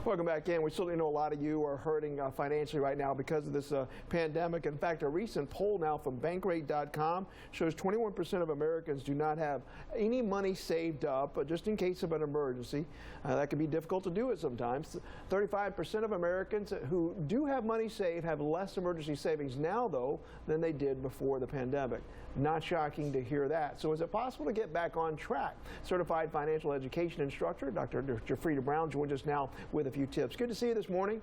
Welcome back in. We certainly know a lot of you are hurting financially right now because of this pandemic. In fact, a recent poll now from Bankrate.com shows 21% of Americans do not have any money saved up just in case of an emergency. That can be difficult to do it sometimes. 35% of Americans who do have money saved have less emergency savings now, though, than they did before the pandemic. Not shocking to hear that. So is it possible to get back on track? Certified financial education instructor Dr. JeFreda R joins us now with a few tips. Good to see you this morning.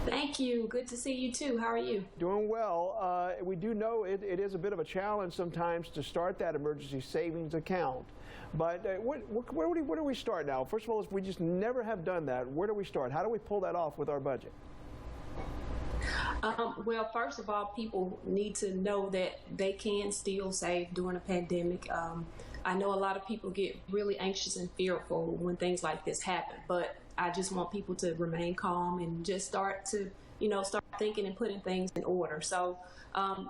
Thank you. Good to see you too. How are you? Doing well. We do know it is a bit of a challenge sometimes to start that emergency savings account. But where do we start now? First of all, if we just never have done that, where do we start? How do we pull that off with our budget? Well, first of all, people need to know that they can still save during a pandemic. I know a lot of people get really anxious and fearful when things like this happen, but I just want people to remain calm and just start thinking and putting things in order. So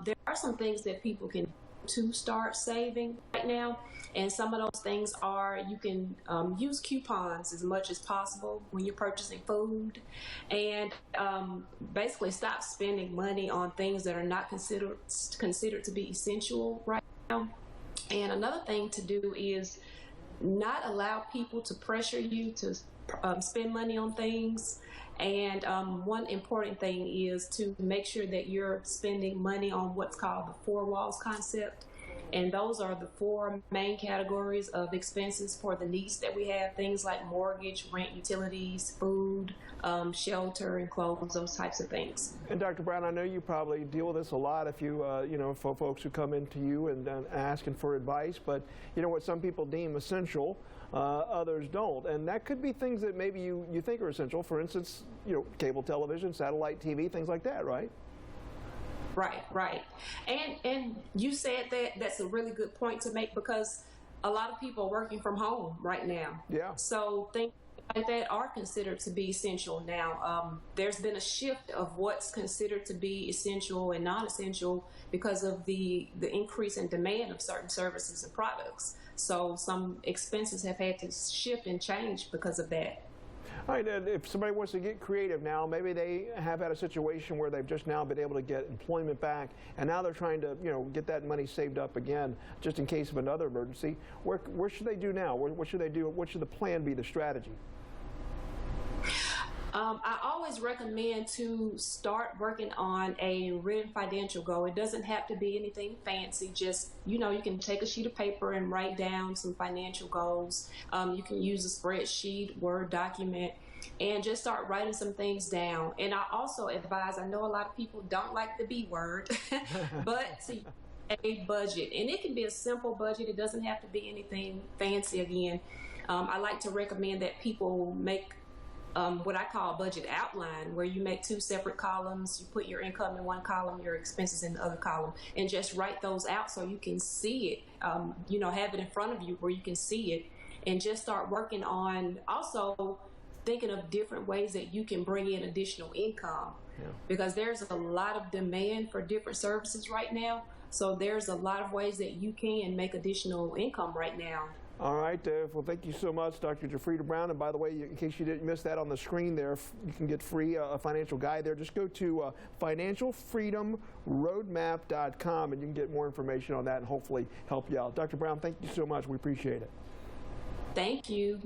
there are some things that people can do to start saving right now, and some of those things are you can use coupons as much as possible when you're purchasing food, and basically stop spending money on things that are not considered to be essential right now. And another thing to do is not allow people to pressure you to spend money on things. And one important thing is to make sure that you're spending money on what's called the four walls concept. And those are the four main categories of expenses for the needs that we have, things like mortgage, rent, utilities, food, shelter, and clothes, those types of things. And Dr. Brown, I know you probably deal with this a lot if you, for folks who come into you and asking for advice, but you know what some people deem essential, others don't. And that could be things that maybe you think are essential. For instance, cable television, satellite TV, things like that, right? Right. And you said that's a really good point to make, because a lot of people are working from home right now. Yeah. So things like that are considered to be essential now. There's been a shift of what's considered to be essential and non-essential because of the increase in demand of certain services and products. So some expenses have had to shift and change because of that. All right, and if somebody wants to get creative now, maybe they have had a situation where they've just now been able to get employment back, and now they're trying to, get that money saved up again, just in case of another emergency. Where should they do now? What should they do? What should the plan be, the strategy? I always recommend to start working on a written financial goal. It doesn't have to be anything fancy. Just, you can take a sheet of paper and write down some financial goals. You can use a spreadsheet, Word document, and just start writing some things down. And I also advise, I know a lot of people don't like the B word, but to a budget. And it can be a simple budget. It doesn't have to be anything fancy again. I like to recommend that people make what I call a budget outline, where you make two separate columns. You put your income in one column, your expenses in the other column, and just write those out so you can see it. Have it in front of you where you can see it, and just start working on also thinking of different ways that you can bring in additional income. Yeah. Because there's a lot of demand for different services right now. So there's a lot of ways that you can make additional income right now. All right. Well, thank you so much, Dr. JeFreda R. And by the way, in case you didn't miss that on the screen there, you can get free a financial guide there. Just go to financialfreedomroadmap.com and you can get more information on that and hopefully help you out. Dr. Brown, thank you so much. We appreciate it. Thank you.